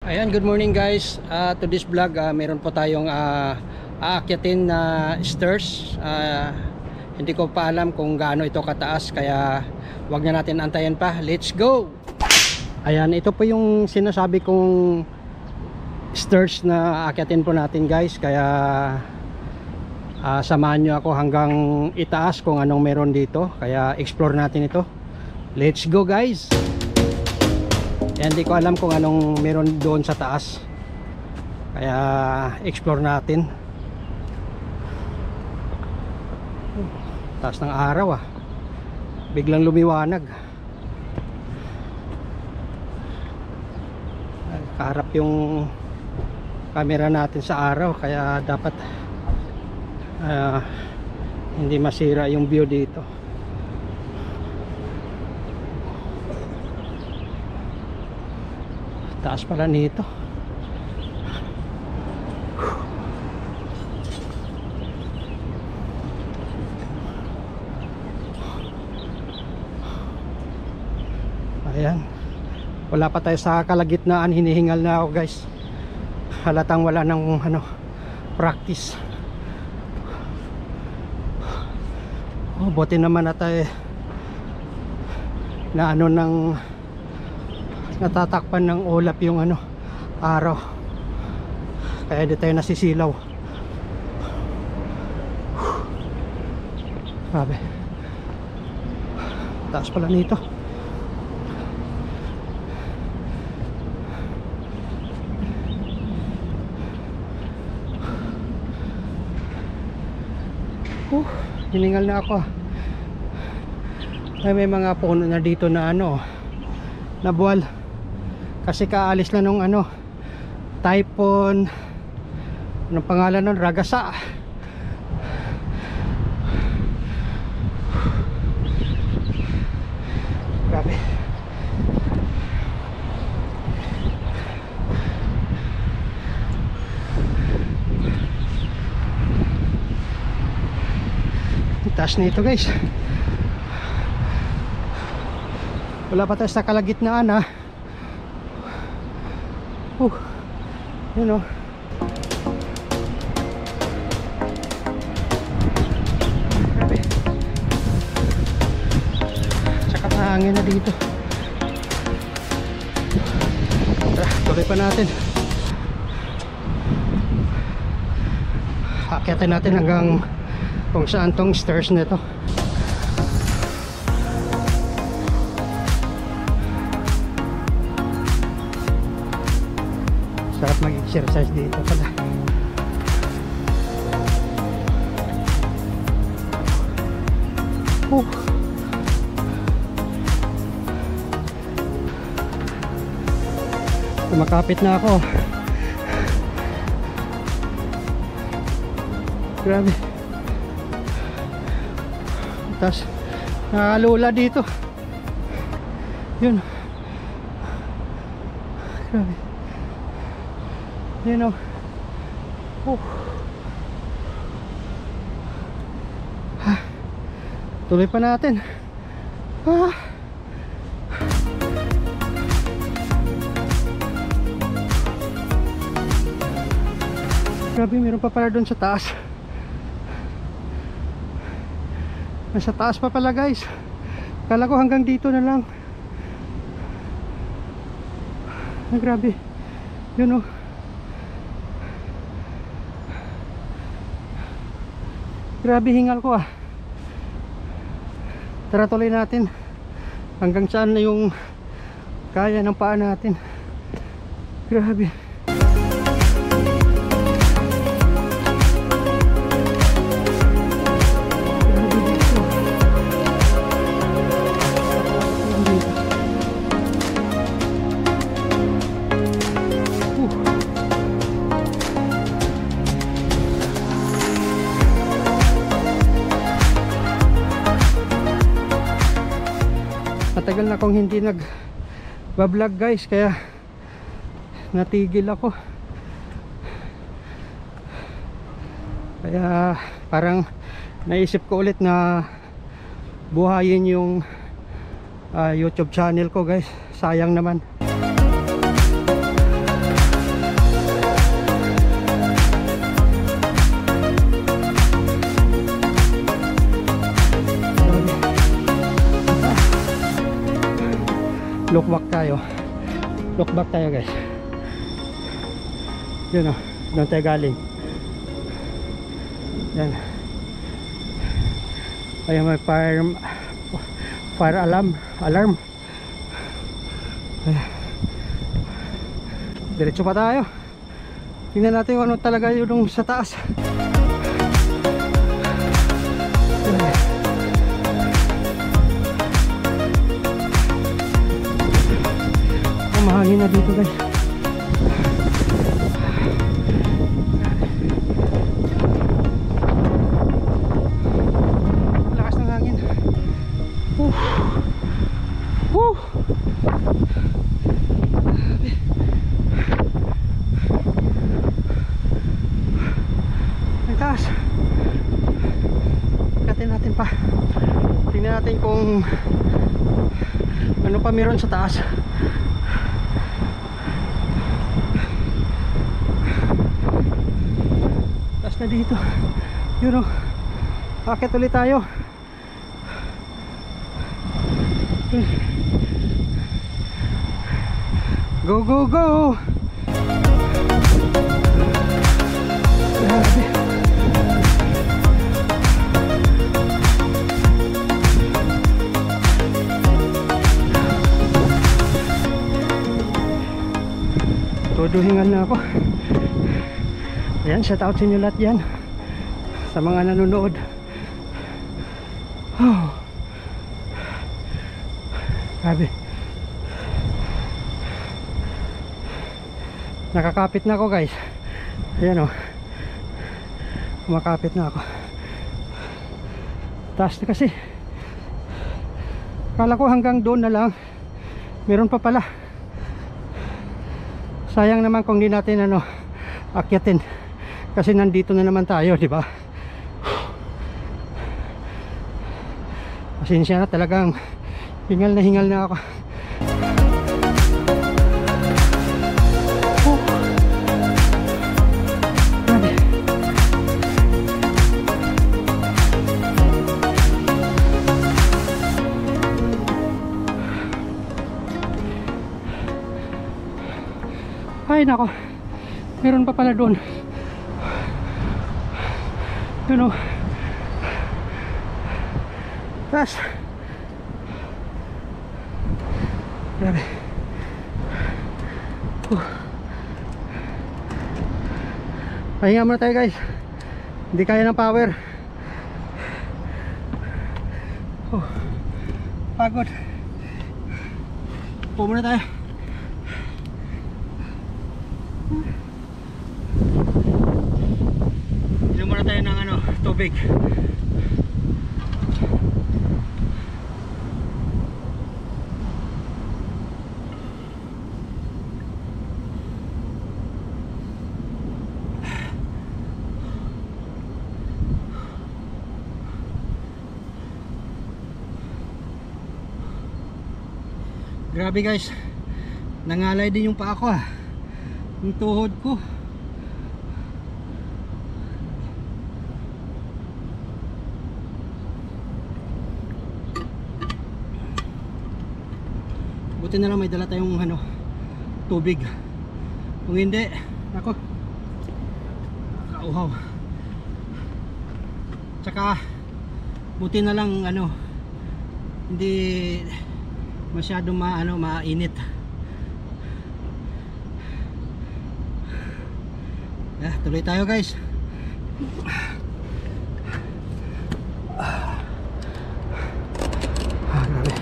Ayan, good morning guys. To this vlog, meron po tayong aakyatin na stairs. Hindi ko pa alam kung gaano ito kataas, kaya wag na natin antayin pa. Let's go! Ayan, ito po yung sinasabi kong stairs na aakyatin po natin guys. Kaya samahan nyo ako hanggang itaas kung anong meron dito. Kaya explore natin ito. Let's go guys! Hindi ko alam kung anong meron doon sa taas, kaya explore natin. Taas ng araw biglang lumiwanag. Kaharap yung camera natin sa araw, kaya dapat hindi masira yung view dito. Taas pala nito. Ayan, wala pa tayo sa kalagitnaan, hinihingal na ako guys. Halatang wala nang practice. Buti naman na tayo na ng natatakpan ng ulap yung araw, kaya di tayo nasisilaw. Sabi, taas pala nito. Hiningal na ako. Ay, may mga puno na dito na na buwal, kasi kaalis na nung typhoon, anong pangalan nun, Ragasa. Grabe. Taas na ito guys. Wala pa tayo sa kalagitnaan yun grabe. Tsaka hangin na dito. Tara, tuloy pa natin. Akyatin natin hanggang kung saan tong stairs nito. Sarap mag-exercise dito pala. Kumakapit na ako. Grabe. Tapos nakalula dito. Yun. Grabe. Tuloy pa natin. Grabe, meron pa pala doon sa taas. Nasa taas pa pala guys. Kala ko hanggang dito na lang. Grabe. Yun grabe, hingal ko Tara, tuloy natin hanggang saan na yung kaya ng paa natin. Grabe. Matagal na akong hindi nag-vlog guys, kaya natigil ako. Kaya parang naisip ko ulit na buhayin yung YouTube channel ko guys. Sayang naman. Look back tayo guys. Yun o, doon tayo galing. Yan. Ayan, may fire alarm. Ayan. Diretso pa tayo. Tingnan natin yung ano talaga yung sa taas. Mahangin na dito guys. Lakas ng hangin. Ang taas. Tingnan natin pa. Tingnan natin kung ano pa meron sa taas. Na dito yun o, akit ulit tayo. Go go go. Grabe. Tuduhingan na ako. Ayan, shout out sa inyo lahat yan, sa mga nanonood. Grabe. Nakakapit na ako guys. Ayan o, kumakapit na ako. Taas na kasi. Kala ko hanggang doon na lang, meron pa pala. Sayang naman kung di natin ano akyatin. Kasi nandito na naman tayo, di ba? Pasensya na, talagang hingal na ako. Grabe. Ay nako, meron pa pala doon. Yun o, taas. Grabe. Pahinga muna tayo guys, hindi kaya ng power. Pagod. Upo muna tayo. Inom muna tayo ng ano, tubig. Grabe guys, nangalay din yung paa ko ah, yung tuhod ko. Buti na lang may dala tayong ano, tubig. Kung hindi, ako kauhaw. Tsaka buti na lang ano, hindi masyadong mainit. Tuloy tayo guys. Grabe.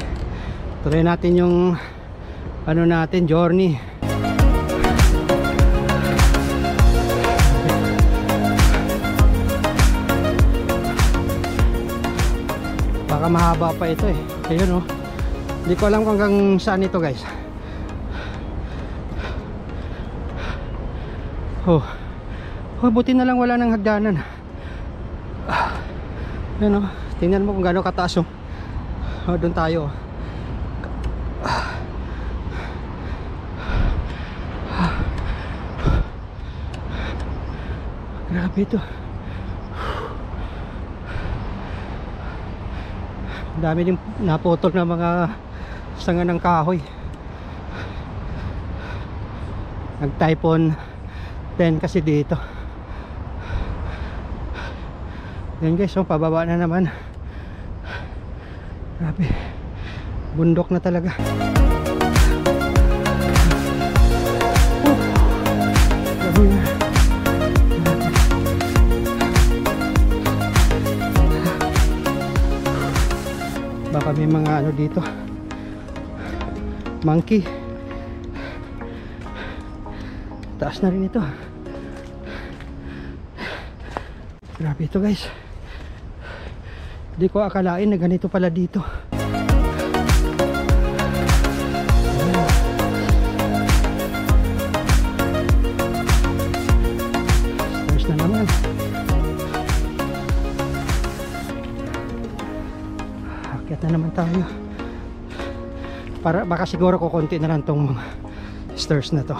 Tuloy natin yung ano natin, journey. Baka mahaba pa ito eh. Ayun oh. Hindi ko alam kung hanggang saan ito guys. Buti na lang wala nang hagdanan. Yan o, tingnan mo kung gaano kataas oh. Doon tayo. Grabe ito. Dami din naputol na mga sanga ng kahoy. Nag-typhoon 10 kasi dito. Yan guys, so pababa na naman. Grabe, bundok na talaga. Baka may mga ano dito, monkey. Taas na rin ito. Grabe ito guys, hindi ko akalain na ganito pala dito. Stars na naman. Akyat na naman tayo. Para baka siguro kukunti na lang tong mga stairs na to.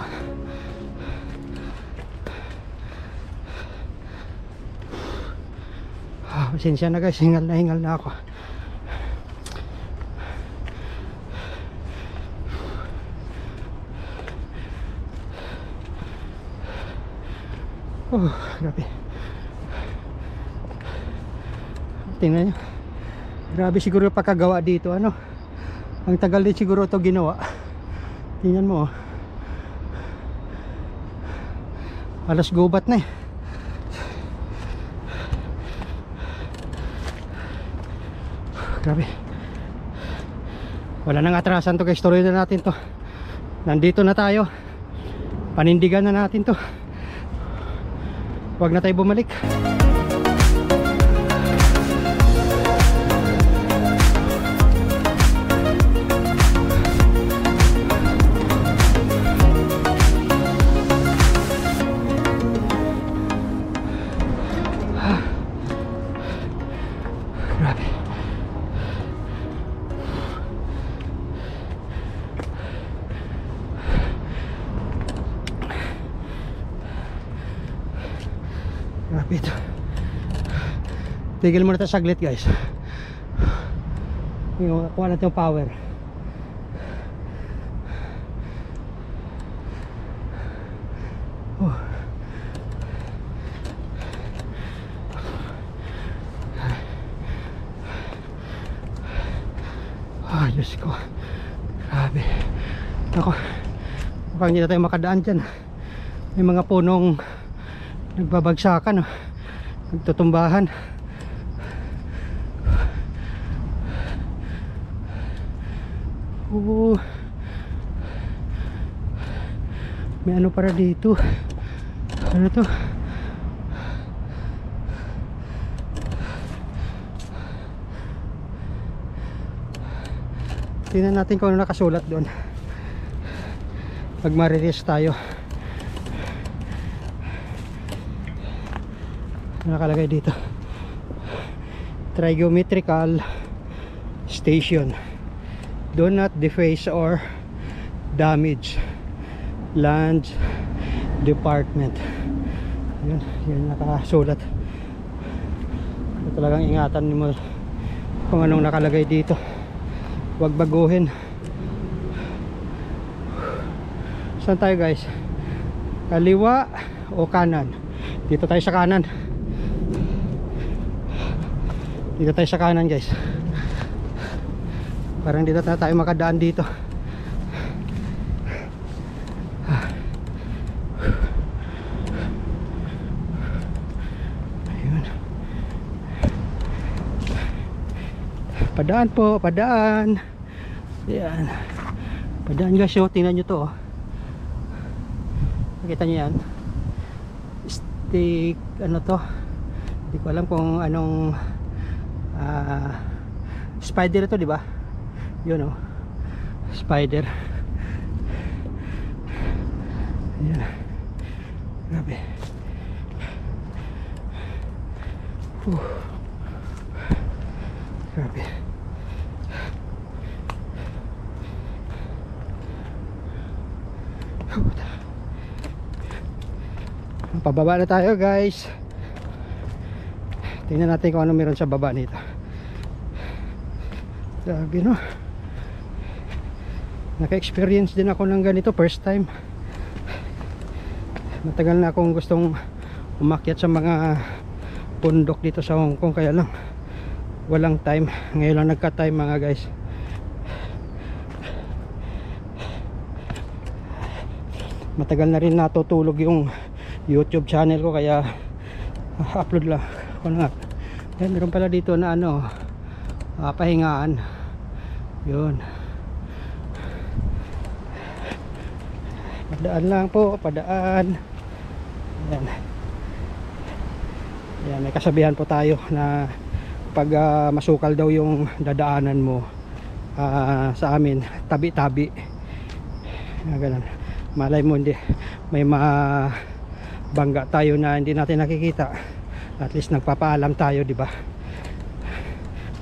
Pasensya na guys, hingal na ako. Oh, grabe. Tingnan nyo. Grabe siguro pagkagawa dito, ano. Ang tagal din siguro ito ginawa. Tingnan mo, oh. Alas gubat na eh. Grabe. Wala nang atrasan to guys, tuloy na natin to. Nandito na tayo. Panindigan na natin to. Huwag na tayo bumalik. Grabe. Grabe ito. Tigil muna tayo saglit guys. Kuha natin yung power. Diyos ko, grabe. Ako, mukhang hindi na tayo makadaan dyan. May mga punong nagbabagsakan, nagtutumbahan. May ano para dito. Ano to? Tingnan natin kung ano nakasulat doon pag mariris tayo. Ano nakalagay dito? Trigonometrical station. Do not deface or damage land department. Yan nakasulat. Talagang ingatan mo kung anong nakalagay dito. Huwag baguhin. Saan tayo guys? Kaliwa o kanan? Dito tayo sa kanan. Dito tayo sa kanan guys. Parang dito na tayo makadaan dito. Ayun. Padaan po, padaan. Ayan. Padaan guys, oh. Tingnan nyo to, oh. Nakita nyo yan? Stick, ano to? Hindi ko alam kung anong spider ito, di ba? Yun, oh. Spider. Ayan. Grabe. Grabe. Pababa na tayo guys. Tingnan natin kung ano meron sa baba nito. Grabe, no? Naka-experience din ako ng ganito, first time. Matagal na akong gustong umakyat sa mga bundok dito sa Hong Kong, kaya lang walang time. Ngayon lang nagka-time mga guys. Matagal na rin natutulog yung YouTube channel ko, kaya upload lang ako na. Ayan, meron pala dito na ano, pahingaan. Yun. Padaan lang po, padaan. Ayan. Ayan, may kasabihan po tayo na pag masukal daw yung dadaanan mo, sa amin tabi-tabi. Ganun. Malay mo hindi may mabangga tayo na hindi natin nakikita, at least nagpapaalam tayo, di ba?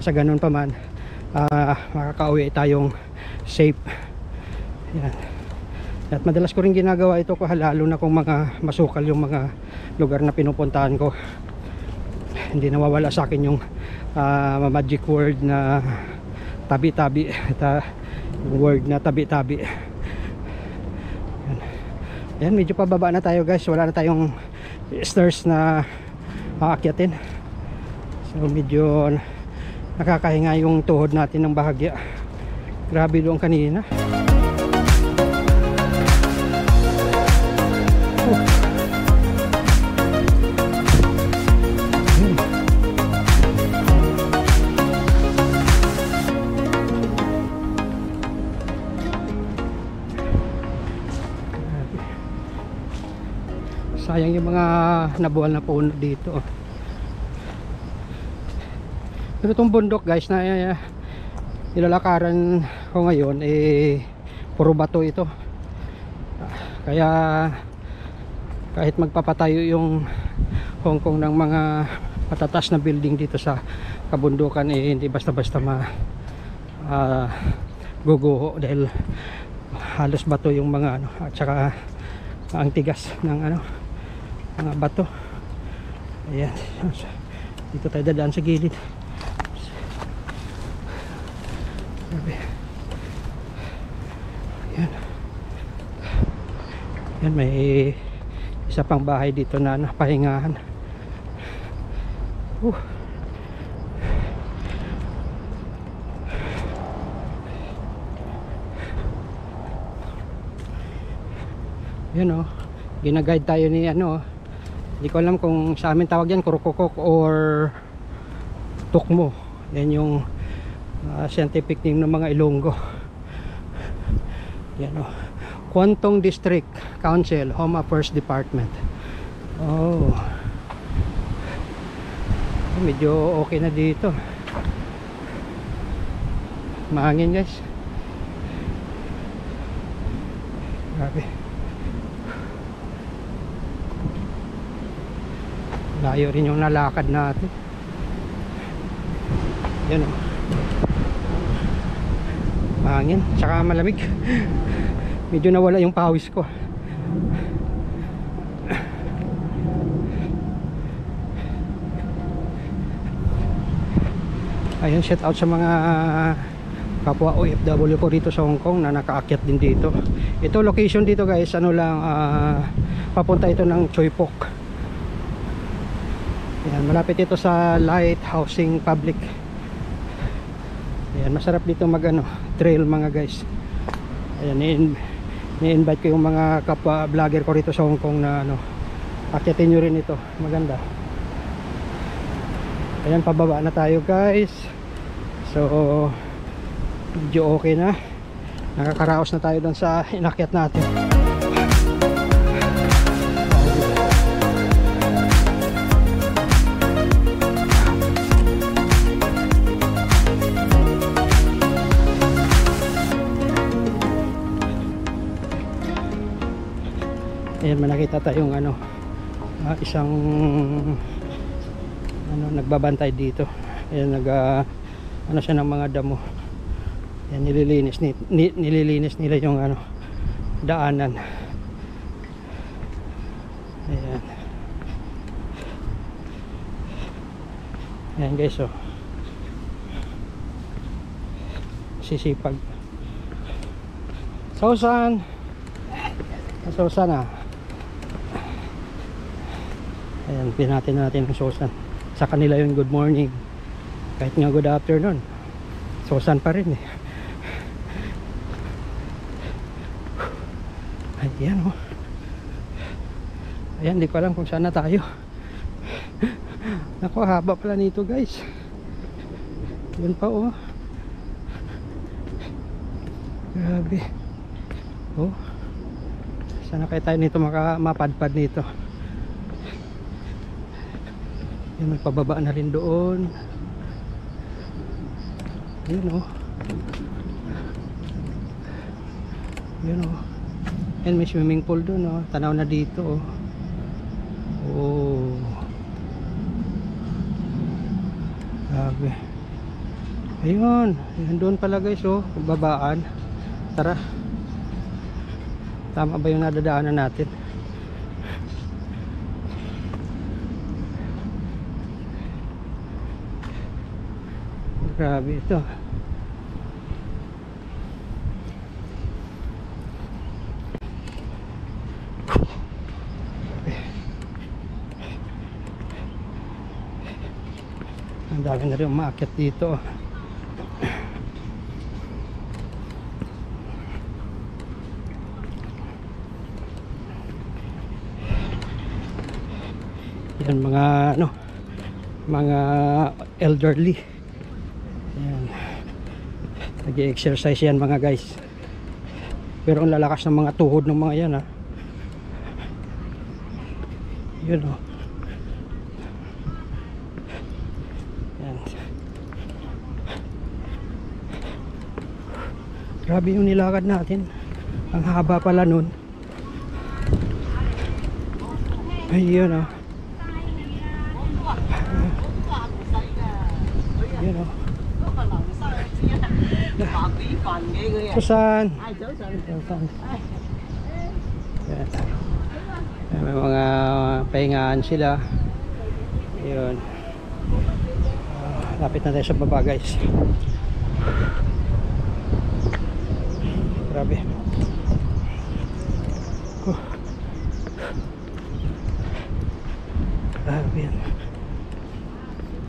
Sa ganun pa man, makakauwi tayong safe. Yan. At madalas ko rin ginagawa ito, lalo na kung mga masukal yung mga lugar na pinupuntahan ko. Hindi nawawala sa akin yung magic word na tabi-tabi, word na tabi-tabi. Yan, medyo pababa na tayo guys, wala na tayong stairs na aakyatin, so medyo nakakahinga yung tuhod natin ng bahagya. Grabe doon kanina. Sayang yung mga nabuwal na puno dito. Pero itong bundok guys na nilalakaran ko ngayon, puro bato ito. Kaya kahit magpapatayo yung Hong Kong ng mga matatas na building dito sa kabundukan, hindi basta-basta guguho, dahil halos bato yung mga ano, at saka ang tigas ng ano, mga bato. Ayan, dito tayo dadaan sa gilid. Ayan. Ayan, may isa pang bahay dito na pahingahan. Yan o, ginaguide tayo ni ano, hindi ko alam kung sa amin tawag yan kurukukok or tukmo. Yan yung scientific name ng mga Ilonggo. Yan o, Kwantong District Council Home Affairs Department. Oh, medyo okay na dito, mahangin guys. Grabe, layo rin yung nalakad natin. Yan o, mahangin tsaka malamig. Medyo nawala yung pawis ko. Ayun, shout out sa mga kapwa OFW ko rito sa Hong Kong na nakaakyat din dito. Ito location dito guys, ano lang, papunta ito ng Choi Pok. Yan, malapit ito sa Light Housing Public. Yan, masarap dito mag ano, trail mga guys. Ayan, ni-invite ko yung mga kapwa vlogger ko rito sa Hong Kong na ano, akyatin nyo rin ito, maganda. Ayan, pababa na tayo guys. So medyo okay na, nakakaraos na tayo doon sa inakyat natin. Ayan, manakita tayong ano, isang ano, nagbabantay dito. Ayan, ano siya ng mga damo. Ayan, nililinis nila yung ano, daanan. Ayan. Ayan guys, oh, sisipag. Sausan ah. Ayan, pinati natin ang Susan. Sa kanila yung good morning. Kahit nga good afternoon, Susan pa rin eh. Ayan oh. Ayan, di ko alam kung saan na tayo. Naku, haba pala nito guys. Yun pa oh. Grabe. Oh. Sana kaya tayo nito mapadpad nito. Yan, may pababa na rin doon. Yun oh. Yun oh. Yan, may swimming pool doon oh. Tanaw na dito oh. Oh. Grabe. Ayun. Yan doon pala guys oh. Babaan. Tara. Tama ba yung nadadaanan natin? Grabe ito. Ang dami na rin umaakyat dito. Yan mga ano, mga elderly. Yan. Nag-exercise yan mga guys. Pero ang lalakas ng mga tuhod ng mga yan ha. Yun o. Yan. Grabe yung nilakad natin. Ang haba pala nun. Ayun o. Yun o. Susan. Yan. May mga pahingaan sila. Yun. Lapit na tayo sa baba guys. Grabe. Grabe yan.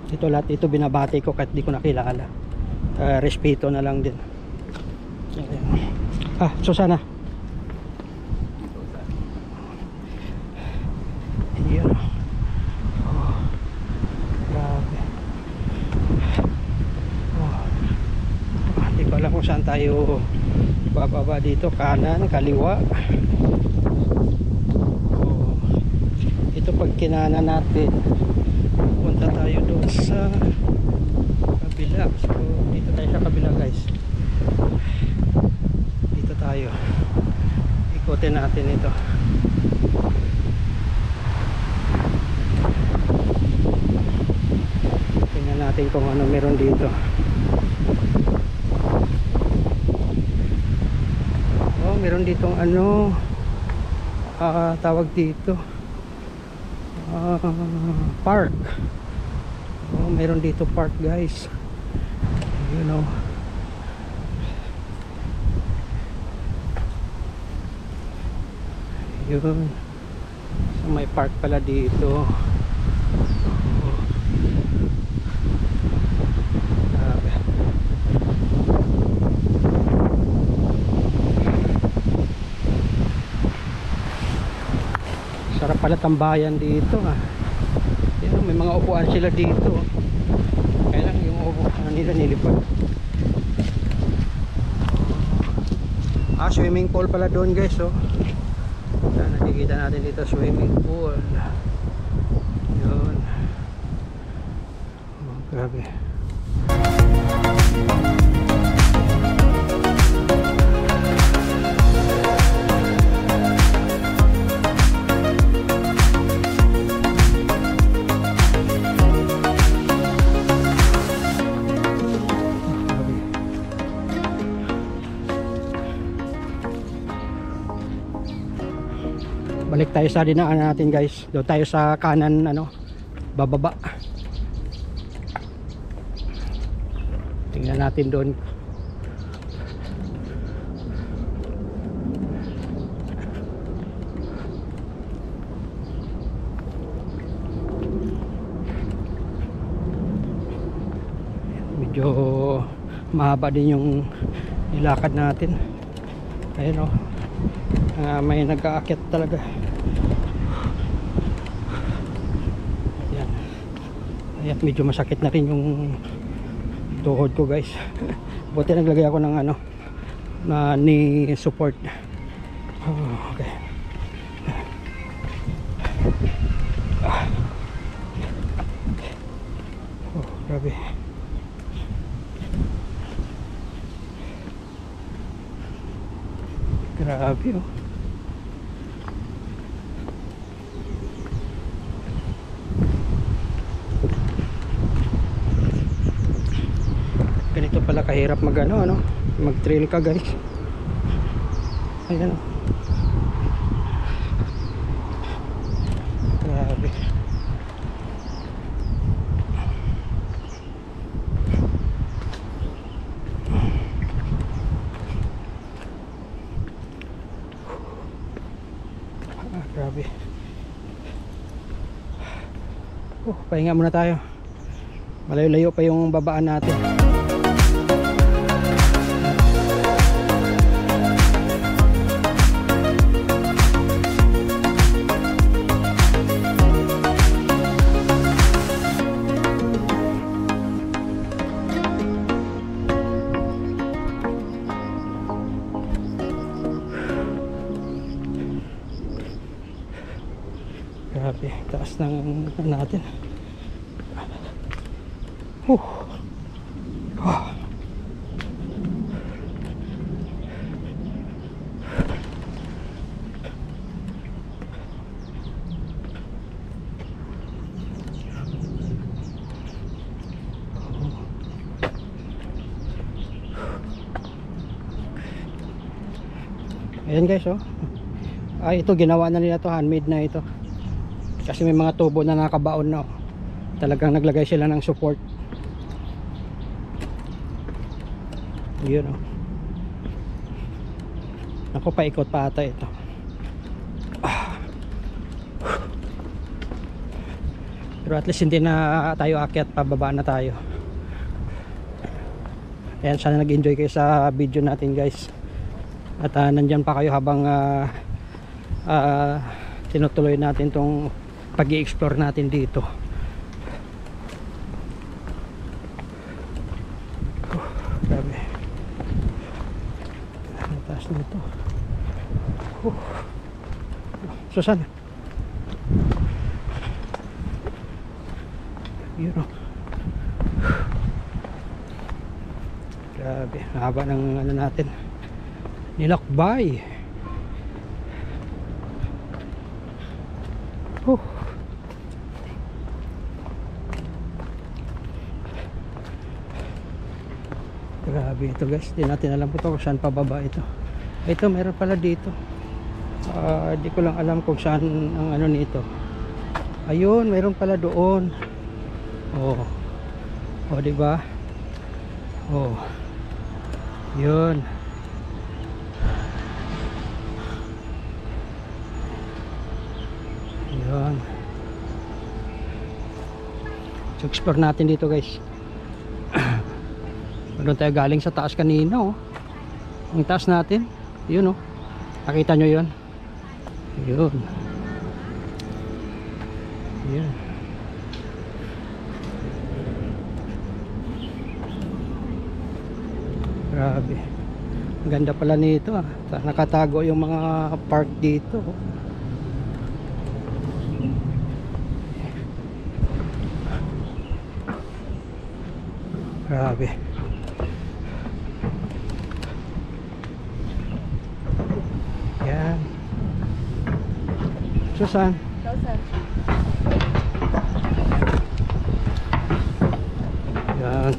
Ito lahat ito binabati ko kahit di ko nakilala. Respeto na lang din. Ah, Susana. Ayan. Oh, grabe. Oh. Hindi ko alam kung saan tayo bababa dito. Kanan, kaliwa. Oh. Ito pag kinana natin, punta tayo doon sa kabila. So dito tayo sa kabila guys. Dito tayo. Ikutin natin ito. Tingnan natin kung ano meron dito. Oh, meron ditong ano tawag dito park. Oh, meron dito park guys. You know. Yun. So may park pala dito. Grabe. Sarap pala tambayan dito ah. Yan, may mga upuan sila dito. Kaya lang yung upuan nila nilipad. Ah, swimming pool pala doon guys oh. Nakikita natin dito swimming pool. Yun. Oh, grabe. Balik tayo sa dinaanan natin guys. Doon tayo sa kanan ano, bababa. Tingnan natin doon. medyo mahaba din yung nilakad natin. Ayun o, may nag-aakyat talaga. Yan. Ayan, medyo masakit na rin yung tuhod ko guys. Buti naglagay ako ng ano, na knee support. Okay. Grabe. Grabe oh. Ganito pala kahirap mag ano, mag trail ka guys. Ayan oh. Grabe. Grabe. Pahinga muna tayo. Malayo-layo pa yung babaan natin. Grabe, taas ng natin. Ayan guys oh. Ay, ito ginawa na nila to, handmade na ito. Kasi may mga tubo na nakabaon na oh. Talagang naglagay sila ng support. Yun oh. Ako, paikot pa ata ito. Pero at least hindi na tayo akyat, pababa na tayo. Ayan, sana nag-enjoy kayo sa video natin guys. At nandyan pa kayo habang tinutuloy natin tong pag-i-explore natin dito. Grabe. Ang taas nito. Susan. Yun o. Grabe. Haba ng ano natin. Nilakbay. Grabe ito guys. Di natin alam po kung saan pababa ito. Ito meron pala dito. Di ko lang alam kung saan ang ano nito. Ayun, meron pala doon. Oh. Oh, di ba? Oh. Yun. Yun. So, explore natin dito guys. Doon tayo galing sa taas kanina oh. Ang taas natin. Yun oh. Nakita nyo yun? Yun. Yun. Grabe. Ang ganda pala nito ah. Nakatago yung mga park dito oh. Grabe. Yan. Susan. Susan. Yan.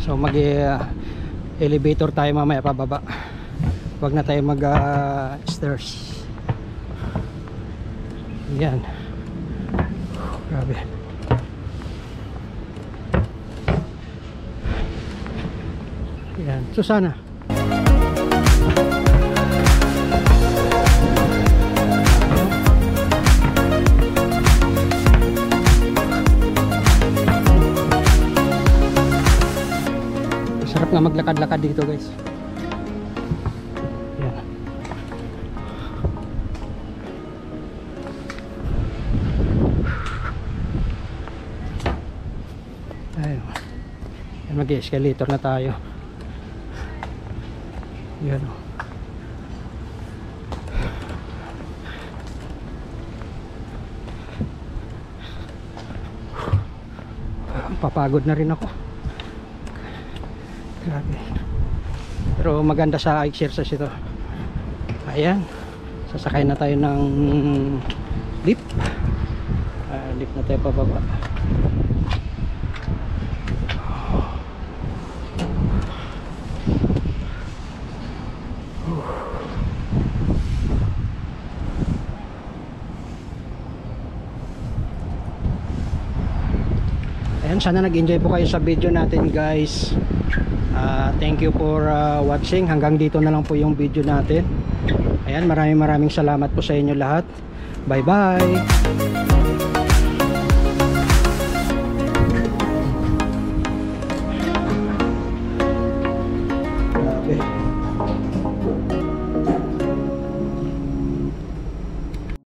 So mag-elevator tayo mamaya pababa. Huwag na tayo mag-stairs. Yan. Grabe. Yan. Susana. Sarap nga maglakad-lakad dito guys. Yan. Ayun. Yan, mag-escalator na tayo. Yan. Papagod na rin ako. Grabe. Pero maganda sa exercise ito. Ayan. Sasakay na tayo ng lift. Lift na tayo pababa. Ayan, sana nag-enjoy po kayo sa video natin guys. Thank you for watching. Hanggang dito na lang po yung video natin. Ayan, maraming salamat po sa inyo lahat. Bye bye.